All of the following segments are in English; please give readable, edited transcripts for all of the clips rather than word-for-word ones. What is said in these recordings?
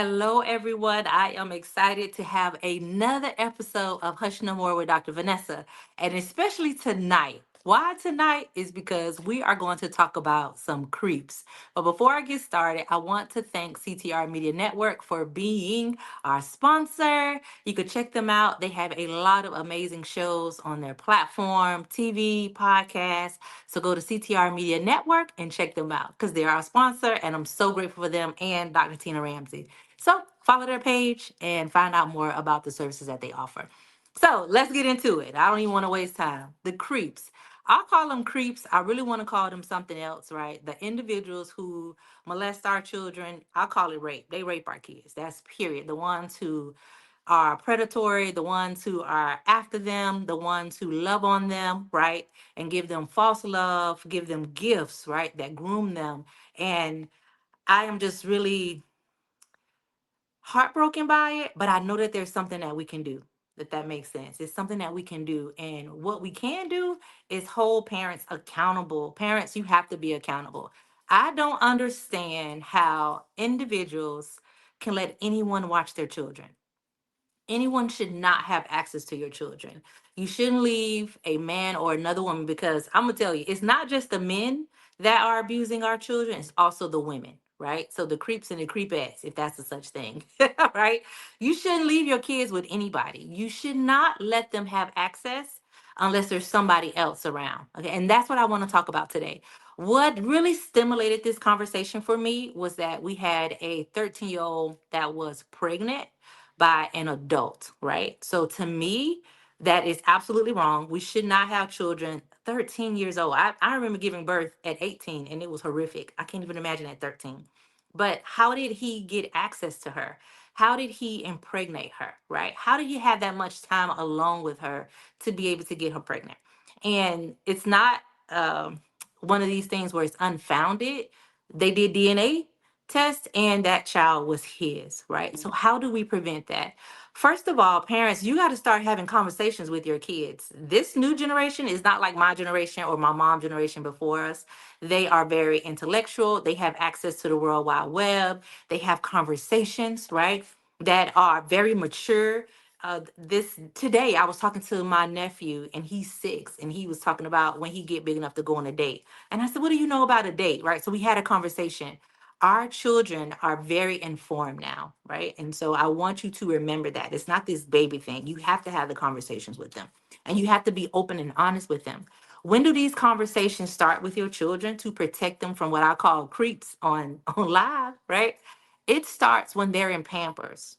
Hello, everyone. I am excited to have another episode of Hush No More with Dr. Vanessa, and especially tonight. Why tonight is because we are going to talk about some creeps. But before I get started, I want to thank CTR Media Network for being our sponsor. You could check them out. They have a lot of amazing shows on their platform, TV, podcasts. So go to CTR Media Network and check them out because they're our sponsor, and I'm so grateful for them and Dr. Tina Ramsey. So follow their page and find out more about the services that they offer. So let's get into it. I don't even want to waste time. The creeps. I'll call them creeps. I really want to call them something else, right? The individuals who molest our children, I'll call it rape. They rape our kids. That's period. The ones who are predatory, the ones who are after them, the ones who love on them, right? And give them false love, give them gifts, right? That groom them. And I am just really heartbroken by it, but I know that there's something that we can do. That makes sense. It's something that we can do. And what we can do is hold parents accountable. Parents, you have to be accountable. I don't understand how individuals can let anyone watch their children. Anyone should not have access to your children. You shouldn't leave a man or another woman because I'm gonna tell you, it's not just the men that are abusing our children, it's also the women, right? So the creeps and the creepettes, if that's a such thing, right? You shouldn't leave your kids with anybody. You should not let them have access unless there's somebody else around. Okay, and that's what I want to talk about today. What really stimulated this conversation for me was that we had a 13-year-old that was pregnant by an adult, right? So to me, that is absolutely wrong. We should not have children 13 years old. I remember giving birth at 18 and it was horrific. I can't even imagine at 13. But how did he get access to her? How did he impregnate her, right? How did he have that much time alone with her to be able to get her pregnant? And it's not one of these things where it's unfounded. They did DNA test and that child was his, right? So how do we prevent that? First of all, parents, you got to start having conversations with your kids. This new generation is not like my generation or my mom generation before us. They are very intellectual. They have access to the World Wide Web. They have conversations, right? That are very mature. This today, I was talking to my nephew, and he's 6, and he was talking about when he get big enough to go on a date. And I said, "What do you know about a date?" Right? So we had a conversation. Our children are very informed now, right? And so I want you to remember that it's not this baby thing. You have to have the conversations with them, and you have to be open and honest with them. When do these conversations start with your children to protect them from what I call creeps on on live, right? It starts when they're in Pampers.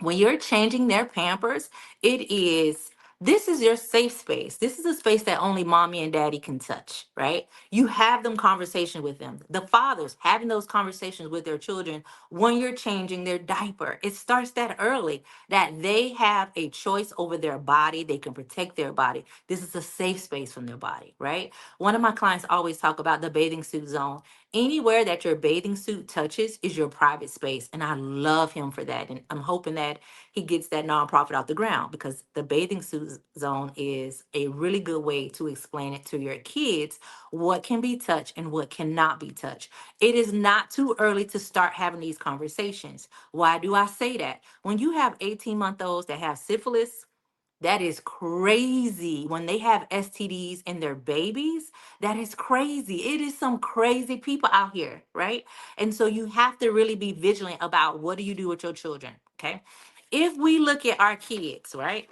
When you're changing their Pampers, it is this is your safe space. This is a space that only mommy and daddy can touch, right? You have them conversation with them. The fathers having those conversations with their children when you're changing their diaper. It starts that early that they have a choice over their body. They can protect their body. This is a safe space from their body, right? One of my clients always talk about the bathing suit zone. Anywhere that your bathing suit touches is your private space. And I love him for that. And I'm hoping that he gets that nonprofit off the ground because the bathing suit zone is a really good way to explain it to your kids what can be touched and what cannot be touched. It is not too early to start having these conversations. Why do I say that? When you have 18-month-olds that have syphilis, that is crazy. When they have STDs in their babies, that is crazy. It is some crazy people out here, right? And so you have to really be vigilant about what do you do with your children, okay? If we look at our kids, right?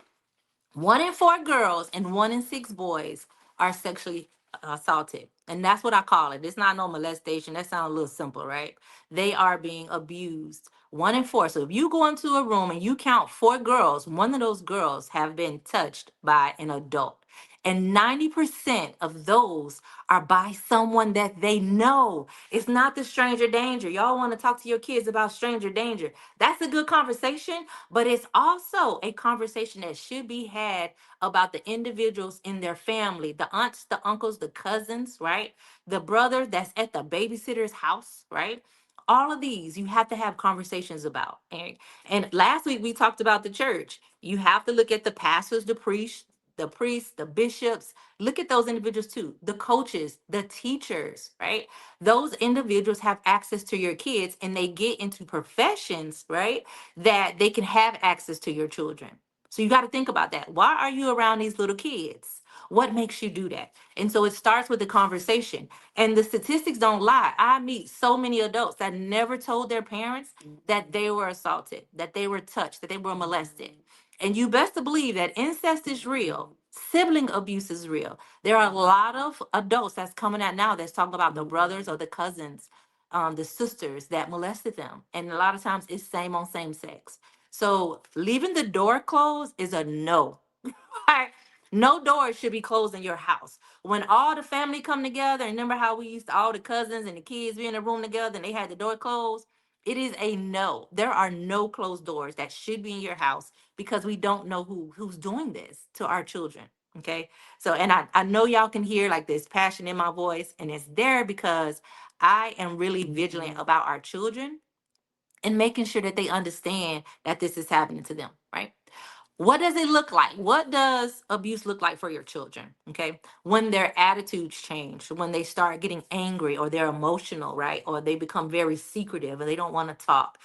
1 in 4 girls and 1 in 6 boys are sexually assaulted. And that's what I call it. It's not no molestation. That sounds a little simple, right? They are being abused. 1 in 4. So if you go into a room and you count 4 girls, one of those girls have been touched by an adult. And 90% of those are by someone that they know. It's not the stranger danger. Y'all want to talk to your kids about stranger danger. That's a good conversation, but it's also a conversation that should be had about the individuals in their family, the aunts, the uncles, the cousins, right? The brother that's at the babysitter's house, right? All of these you have to have conversations about. And last week we talked about the church. You have to look at the pastors, the priests, the priests, the bishops. Look at those individuals too. The coaches, the teachers, right? Those individuals have access to your kids and they get into professions, right? That they can have access to your children. So you got to think about that. Why are you around these little kids? What makes you do that? And so it starts with the conversation. And the statistics don't lie. I meet so many adults that never told their parents that they were assaulted, that they were touched, that they were molested. And you best to believe that incest is real. Sibling abuse is real. There are a lot of adults that's coming out now that's talking about the brothers or the cousins, the sisters that molested them. And a lot of times it's same on same sex. So leaving the door closed is a no. Right? No doors should be closed in your house. When all the family come together, and remember how we used to all the cousins and the kids be in a room together and they had the door closed? It is a no. There are no closed doors that should be in your house because we don't know who's doing this to our children. Okay. So and I know y'all can hear like this passion in my voice, and it's there because I am really vigilant about our children and making sure that they understand that this is happening to them, right? What does it look like? What does abuse look like for your children? Okay. When their attitudes change, when they start getting angry or they're emotional, right? Or they become very secretive and they don't want to talk.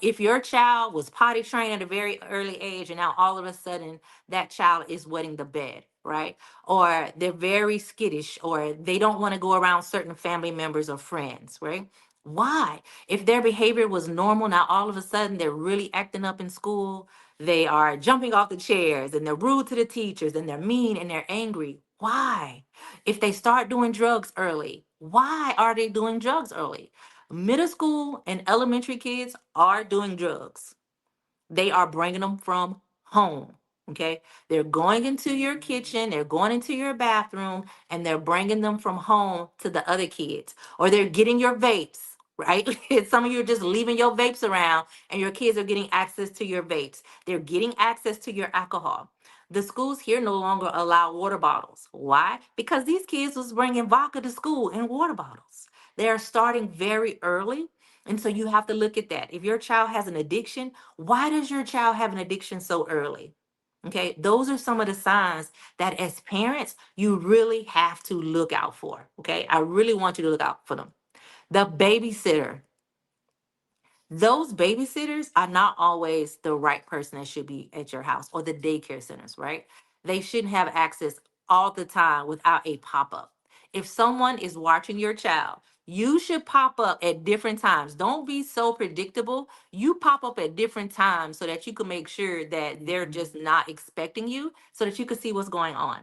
If your child was potty trained at a very early age and now all of a sudden that child is wetting the bed, right? Or they're very skittish or they don't want to go around certain family members or friends, right? Why? If their behavior was normal, now all of a sudden they're really acting up in school, they are jumping off the chairs and they're rude to the teachers and they're mean and they're angry. Why? If they start doing drugs early, why are they doing drugs early? Middle school and elementary kids are doing drugs. They are bringing them from home. Okay. They're going into your kitchen, they're going into your bathroom, and they're bringing them from home to the other kids. Or they're getting your vapes, right? Some of you are just leaving your vapes around, and your kids are getting access to your vapes. They're getting access to your alcohol. The schools here no longer allow water bottles. Why? Because these kids was bringing vodka to school in water bottles. They are starting very early. And so you have to look at that. If your child has an addiction, why does your child have an addiction so early? Okay, those are some of the signs that as parents, you really have to look out for. Okay, I really want you to look out for them. The babysitter, those babysitters are not always the right person that should be at your house or the daycare centers, right? They shouldn't have access all the time without a pop up. If someone is watching your child, you should pop up at different times. Don't be so predictable. You pop up at different times so that you can make sure that they're just not expecting you so that you can see what's going on.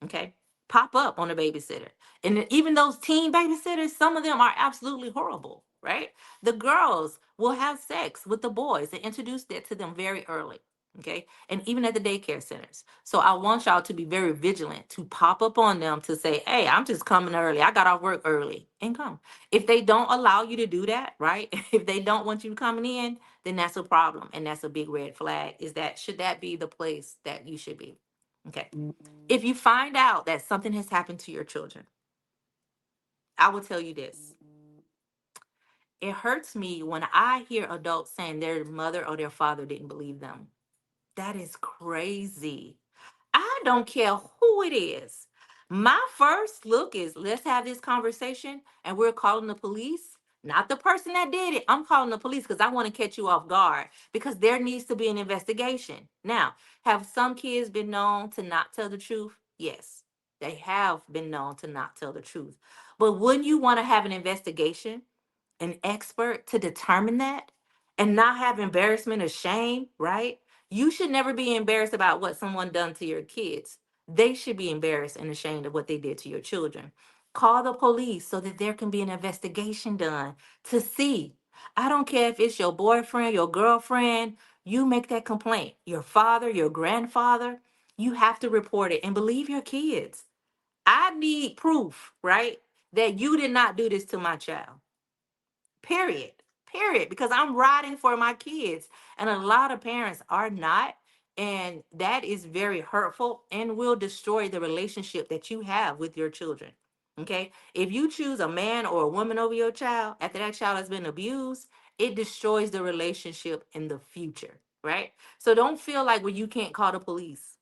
Okay. Pop up on a babysitter. And even those teen babysitters, some of them are absolutely horrible, right? The girls will have sex with the boys and introduce that to them very early. Okay. And even at the daycare centers. So I want y'all to be very vigilant to pop up on them to say, hey, I'm just coming early. I got off work early and come. If they don't allow you to do that, right? If they don't want you coming in, then that's a problem. And that's a big red flag. Is that should that be the place that you should be? Okay. If you find out that something has happened to your children, I will tell you this. It hurts me when I hear adults saying their mother or their father didn't believe them. That is crazy. I don't care who it is. My first look is let's have this conversation and we're calling the police. Not the person that did it. I'm calling the police because I want to catch you off guard because there needs to be an investigation. Now, have some kids been known to not tell the truth? Yes, they have been known to not tell the truth. But wouldn't you want to have an investigation, an expert to determine that and not have embarrassment or shame, right? You should never be embarrassed about what someone done to your kids. They should be embarrassed and ashamed of what they did to your children. Call the police so that there can be an investigation done to see. I don't care if it's your boyfriend, your girlfriend, you make that complaint. Your father, your grandfather, you have to report it and believe your kids. I need proof, right? That you did not do this to my child. Period. Period. Because I'm riding for my kids. And a lot of parents are not. And that is very hurtful and will destroy the relationship that you have with your children. Okay. If you choose a man or a woman over your child after that child has been abused, it destroys the relationship in the future. Right. So don't feel like, well, you can't call the police.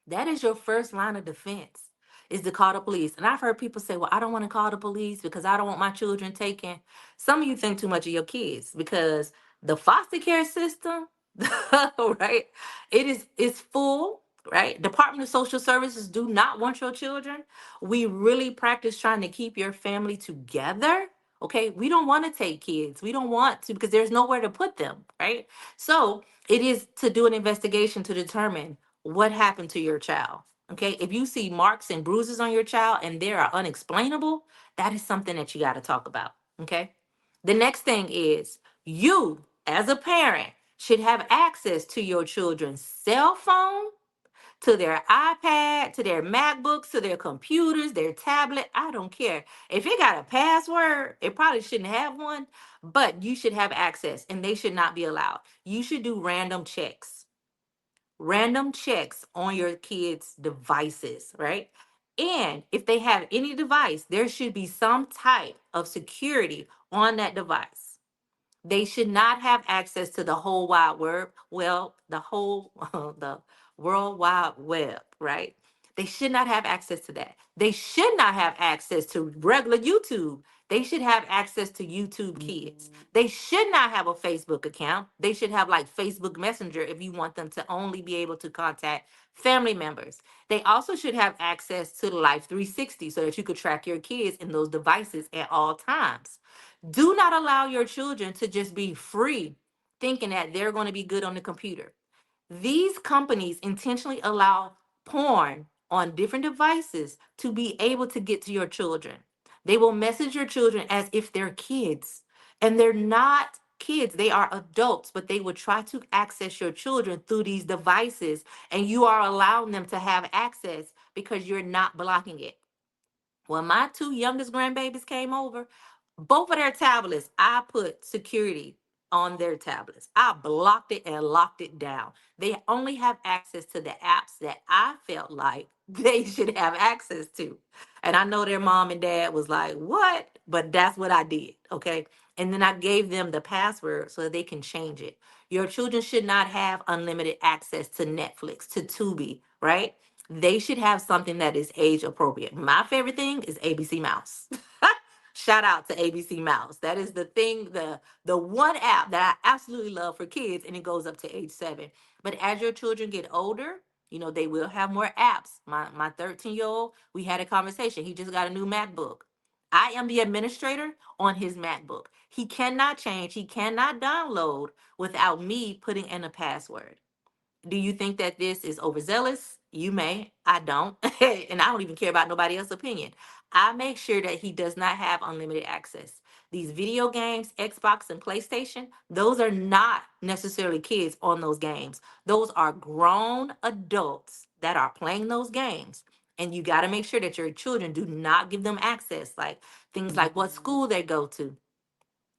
That is your first line of defense, is to call the police. And I've heard people say, well, I don't want to call the police because I don't want my children taken. Some of you think too much of your kids, because the foster care system, right? It's full, right? Department of Social Services do not want your children. We really practice trying to keep your family together. Okay, we don't want to take kids. We don't want to, because there's nowhere to put them, right? So it is to do an investigation to determine what happened to your child. Okay, if you see marks and bruises on your child and they are unexplainable, that is something that you got to talk about. Okay, the next thing is, you as a parent should have access to your children's cell phone, to their iPad, to their MacBooks, to their computers, their tablet. I don't care. If it got a password, it probably shouldn't have one, but you should have access and they should not be allowed. You should do random checks on your kids' devices, right? And if they have any device, there should be some type of security on that device. They should not have access to the whole wide web. Well, the whole the world wide web, right? They should not have access to that. They should not have access to regular YouTube. They should have access to YouTube Kids. They should not have a Facebook account. They should have like Facebook Messenger if you want them to only be able to contact family members. They also should have access to Life 360 so that you could track your kids in those devices at all times. Do not allow your children to just be free thinking that they're going to be good on the computer. These companies intentionally allow porn on different devices to be able to get to your children. They will message your children as if they're kids, and they're not kids, they are adults, but they will try to access your children through these devices, and you are allowing them to have access because you're not blocking it. When my two youngest grandbabies came over, both of their tablets, I put security on their tablets. I blocked it and locked it down. They only have access to the apps that I felt like they should have access to. And I know their mom and dad was like, what? But that's what I did. Okay. And then I gave them the password so that they can change it. Your children should not have unlimited access to Netflix, to Tubi, right? They should have something that is age appropriate. My favorite thing is ABC Mouse. Shout out to ABC Mouse. That is the thing, the one app that I absolutely love for kids, and it goes up to age 7. But as your children get older, they will have more apps. My 13-year-old, we had a conversation. He just got a new MacBook. I am the administrator on his MacBook. He cannot change, he cannot download without me putting in a password. Do you think that this is overzealous? You may. I don't. And I don't even care about nobody else's opinion. I make sure that he does not have unlimited access. These video games, Xbox and PlayStation, those are not necessarily kids on those games. Those are grown adults that are playing those games. And you got to make sure that your children do not give them access, like things like what school they go to,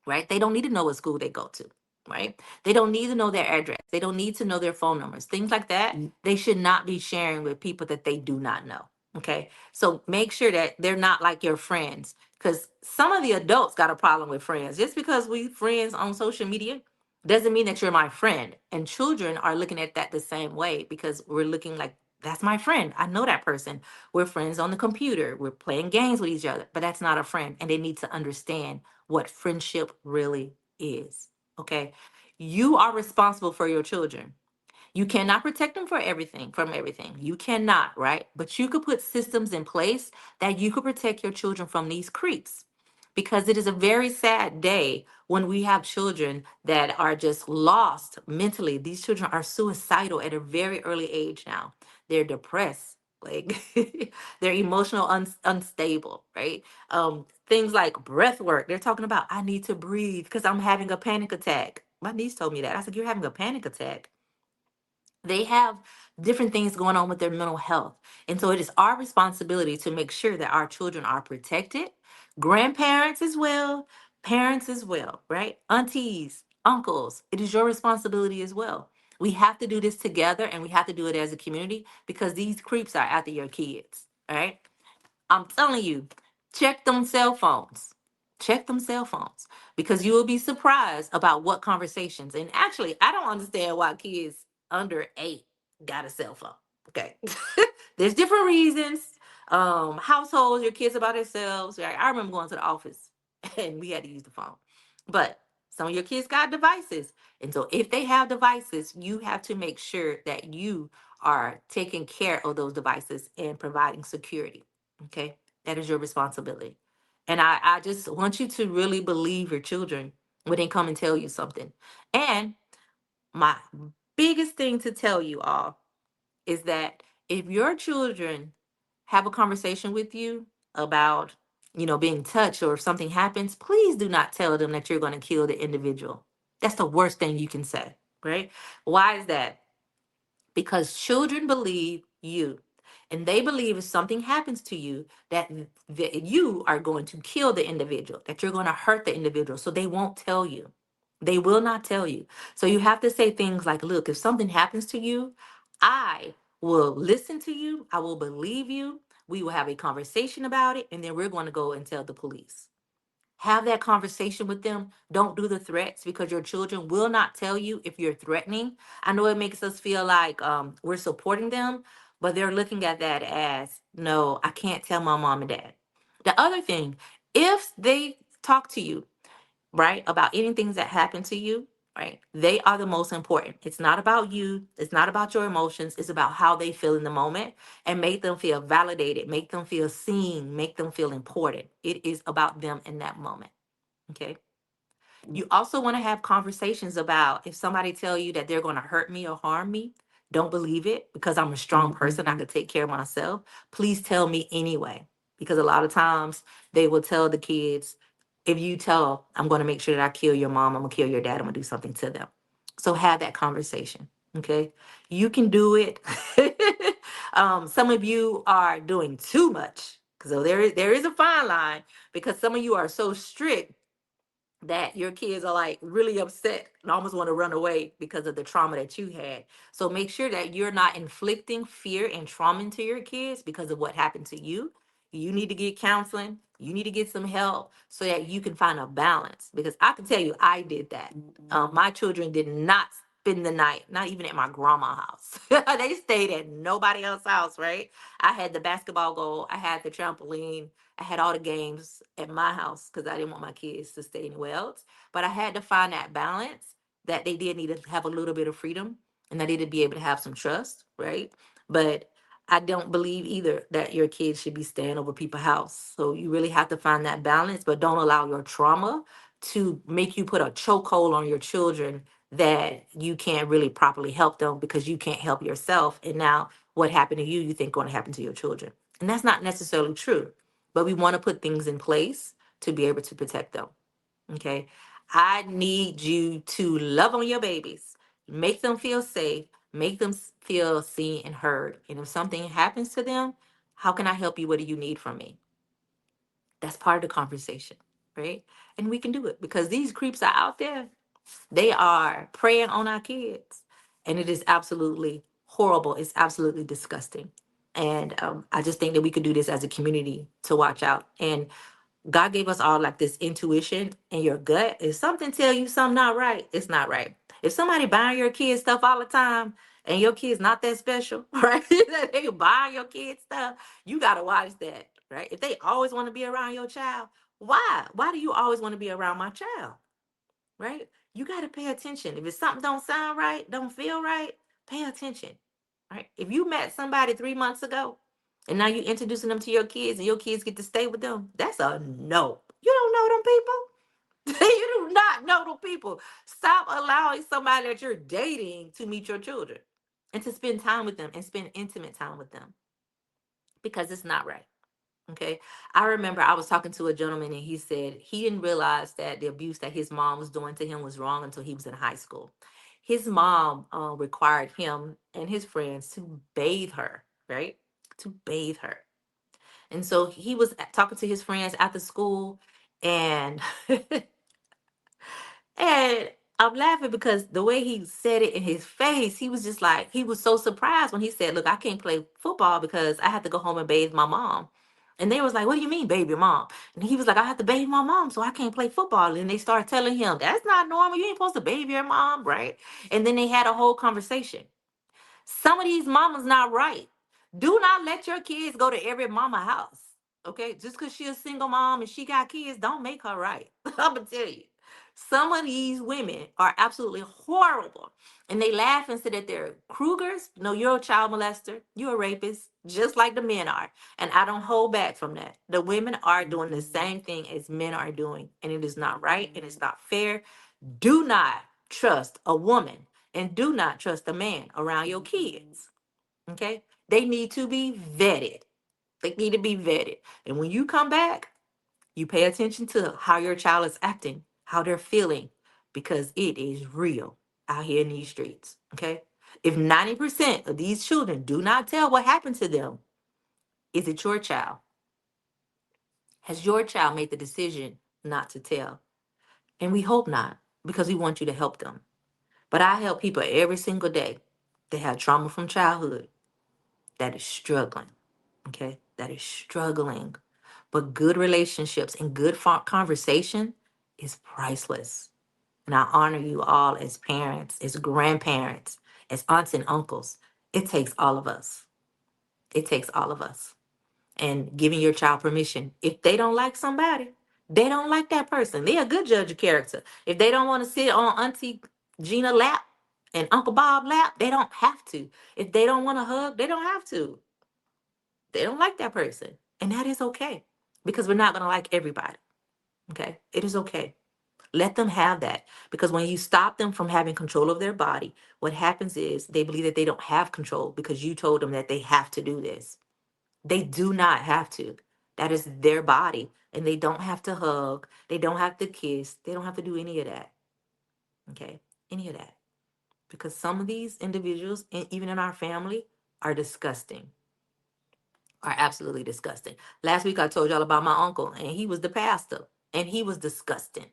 right? They don't need to know what school they go to, right? They don't need to know their address. They don't need to know their phone numbers. Things like that, they should not be sharing with people that they do not know. Okay. So make sure that they're not like your friends, because some of the adults got a problem with friends. Just because we friends on social media doesn't mean that you're my friend. And children are looking at that the same way, because we're looking like, that's my friend. I know that person. We're friends on the computer. We're playing games with each other, but that's not a friend. And they need to understand what friendship really is. Okay. You are responsible for your children. You cannot protect them from everything. You cannot, right? But you could put systems in place that you could protect your children from these creeps. Because it is a very sad day when we have children that are just lost mentally. These children are suicidal at a very early age now. They're depressed, like they're unstable, right? Things like breath work. They're talking about, I need to breathe because I'm having a panic attack. My niece told me that. I said, you're having a panic attack? They have different things going on with their mental health. And so it is our responsibility to make sure that our children are protected, grandparents as well, parents as well, right? Aunties, uncles, it is your responsibility as well. We have to do this together, and we have to do it as a community, because these creeps are after your kids, all right? I'm telling you, check them cell phones. Check them cell phones, because you will be surprised about what conversations. And actually, I don't understand why kids under 8 got a cell phone. Okay. There's different reasons. Households, your kids are by themselves. Right? I remember going to the office and we had to use the phone. But some of your kids got devices. And so if they have devices, you have to make sure that you are taking care of those devices and providing security. Okay. That is your responsibility. And I just want you to really believe your children when they come and tell you something. And my biggest thing to tell you all is that if your children have a conversation with you about, being touched, or if something happens, please do not tell them that you're going to kill the individual. That's the worst thing you can say, right? Why is that? Because children believe you, and they believe if something happens to you that you are going to kill the individual, that you're going to hurt the individual, so they won't tell you. They will not tell you. So you have to say things like, look, if something happens to you, I will listen to you, I will believe you, we will have a conversation about it, and then we're going to go and tell the police. Have that conversation with them. Don't do the threats, because your children will not tell you if you're threatening. I know it makes us feel like we're supporting them, but they're looking at that as, no, I can't tell my mom and dad. The other thing, if they talk to you, right, about anything that happened to you, right, they are the most important. It's not about you. It's not about your emotions. It's about how they feel in the moment, and make them feel validated, make them feel seen, make them feel important. It is about them in that moment. Okay. You also want to have conversations about, if somebody tell you that they're going to hurt me or harm me, don't believe it, because I'm a strong person. I could take care of myself. Please tell me anyway. Because a lot of times they will tell the kids, if you tell, I'm going to make sure that I kill your mom, I'm going to kill your dad, I'm going to do something to them. So have that conversation. Okay. You can do it. Some of you are doing too much. So there is a fine line, because some of you are so strict that your kids are like really upset and almost want to run away because of the trauma that you had. So make sure that you're not inflicting fear and trauma into your kids because of what happened to you. You need to get counseling. You need to get some help so that you can find a balance. Because I can tell you, I did that. My children did not spend the night, not even at my grandma's house. They stayed at nobody else's house, right? I had the basketball goal, I had the trampoline, I had all the games at my house because I didn't want my kids to stay anywhere else. But I had to find that balance, that they did need to have a little bit of freedom, and they need to be able to have some trust, right? But I don't believe either that your kids should be staying over people's house. So you really have to find that balance, but don't allow your trauma to make you put a chokehold on your children that you can't really properly help them because you can't help yourself. And now what happened to you, you think going to happen to your children. And that's not necessarily true, but we want to put things in place to be able to protect them. Okay. I need you to love on your babies, make them feel safe, make them feel seen and heard. And if something happens to them, how can I help you? What do you need from me? That's part of the conversation, right? And we can do it because these creeps are out there. They are preying on our kids. And it is absolutely horrible. It's absolutely disgusting. And I just think that we could do this as a community to watch out. And God gave us all like this intuition in your gut. If something tell you something not right, it's not right. If somebody buying your kids stuff all the time and your kid's not that special, right? They buying your kids stuff, you gotta watch that, right? If they always want to be around your child, why? Why do you always want to be around my child? Right? You got to pay attention. If it's something don't sound right, don't feel right, pay attention. Right? If you met somebody 3 months ago and now you introducing them to your kids and your kids get to stay with them, that's a no. You don't know them people. You do not know them people. Stop allowing somebody that you're dating to meet your children and to spend time with them and spend intimate time with them, because it's not right. Okay. I remember I was talking to a gentleman and he said he didn't realize that the abuse that his mom was doing to him was wrong until he was in high school. His mom required him and his friends to bathe her, right? To bathe her. And so he was talking to his friends after school, and and I'm laughing because the way he said it in his face, he was just like, he was so surprised when he said, look, I can't play football because I have to go home and bathe my mom. And they was like, what do you mean, bathe your mom? And he was like, I have to bathe my mom, so I can't play football. And they started telling him, that's not normal. You ain't supposed to bathe your mom, right? And then they had a whole conversation. Some of these mamas not right. Do not let your kids go to every mama house. Okay, just because she a single mom and she got kids, don't make her right. I'm gonna tell you. Some of these women are absolutely horrible. And they laugh and say that they're Krugers. No, you're a child molester. You're a rapist, just like the men are. And I don't hold back from that. The women are doing the same thing as men are doing. And it is not right and it's not fair. Do not trust a woman and do not trust a man around your kids. Okay? They need to be vetted. They need to be vetted. And when you come back, you pay attention to how your child is acting, how they're feeling, because it is real out here in these streets. Okay? If 90% of these children do not tell what happened to them, is it your child? Has your child made the decision not to tell? And we hope not, because we want you to help them. But I help people every single day that have trauma from childhood that is struggling. Okay? That is struggling. But good relationships and good conversation is priceless. And I honor you all as parents, as grandparents, as aunts and uncles. It takes all of us. It takes all of us. And giving your child permission. If they don't like somebody, they don't like that person. They're a good judge of character. If they don't want to sit on Auntie Gina lap and Uncle Bob lap, they don't have to. If they don't want to hug, they don't have to. They don't like that person. And that is okay. Because we're not going to like everybody. Okay? It is okay. Let them have that. Because when you stop them from having control of their body, what happens is they believe that they don't have control because you told them that they have to do this. They do not have to. That is their body. And they don't have to hug. They don't have to kiss. They don't have to do any of that. Okay? Any of that. Because some of these individuals, even in our family, are disgusting. Are absolutely disgusting. Last week I told y'all about my uncle, and he was the pastor, and he was disgusting.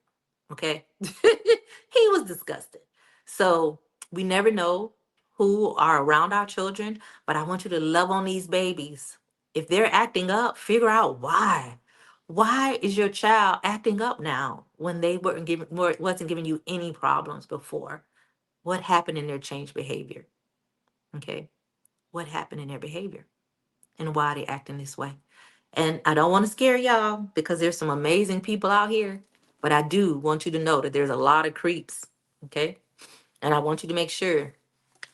Okay? He was disgusting. So we never know who are around our children, but I want you to love on these babies. If they're acting up, figure out why. Why is your child acting up now when they wasn't giving you any problems before? What happened in their changed behavior? Okay? What happened in their behavior? And why they acting this way? And I don't want to scare y'all because there's some amazing people out here, but I do want you to know that there's a lot of creeps, okay? And I want you to make sure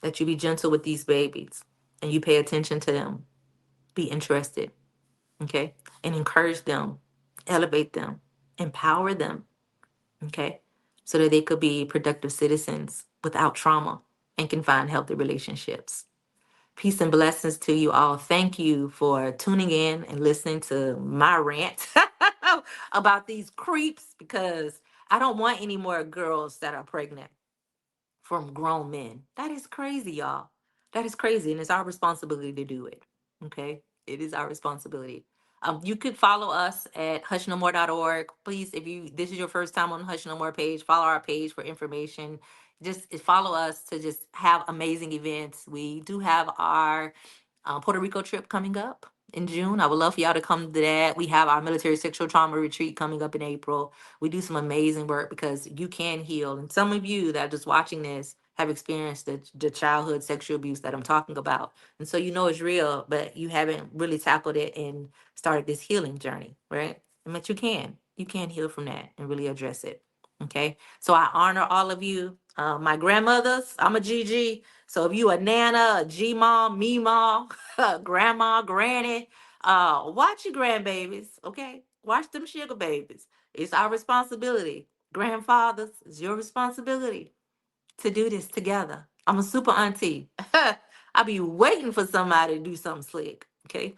that you be gentle with these babies and you pay attention to them, be interested, okay? And encourage them, elevate them, empower them, okay? So that they could be productive citizens without trauma and can find healthy relationships. Peace and blessings to you all. Thank you for tuning in and listening to my rant about these creeps because I don't want any more girls that are pregnant from grown men. That is crazy, y'all. That is crazy. And it's our responsibility to do it. Okay? It is our responsibility. You could follow us at hushnomore.org. Please, if you this is your first time on the Hush No More page, follow our page for information. Just follow us to just have amazing events. We do have our Puerto Rico trip coming up in June. I would love for y'all to come to that. We have our military sexual trauma retreat coming up in April. We do some amazing work because you can heal. And some of you that are just watching this have experienced the childhood sexual abuse that I'm talking about. And so you know it's real, but you haven't really tackled it and started this healing journey, right? But you can. You can heal from that and really address it. Okay. So I honor all of you. My grandmothers, I'm a GG. So if you a nana, a G mom, me mom, grandma, granny, watch your grandbabies, okay? Watch them sugar babies. It's our responsibility. Grandfathers, it's your responsibility to do this together. I'm a super auntie. I be waiting for somebody to do something slick, okay?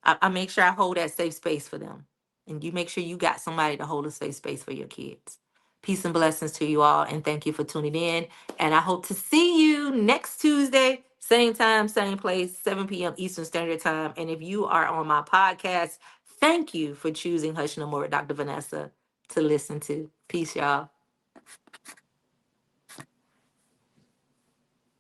I make sure I hold that safe space for them. And you make sure you got somebody to hold a safe space for your kids. Peace and blessings to you all. And thank you for tuning in. And I hope to see you next Tuesday, same time, same place, 7 p.m. Eastern Standard Time. And if you are on my podcast, thank you for choosing Hush No More with Dr. Vanessa to listen to. Peace, y'all.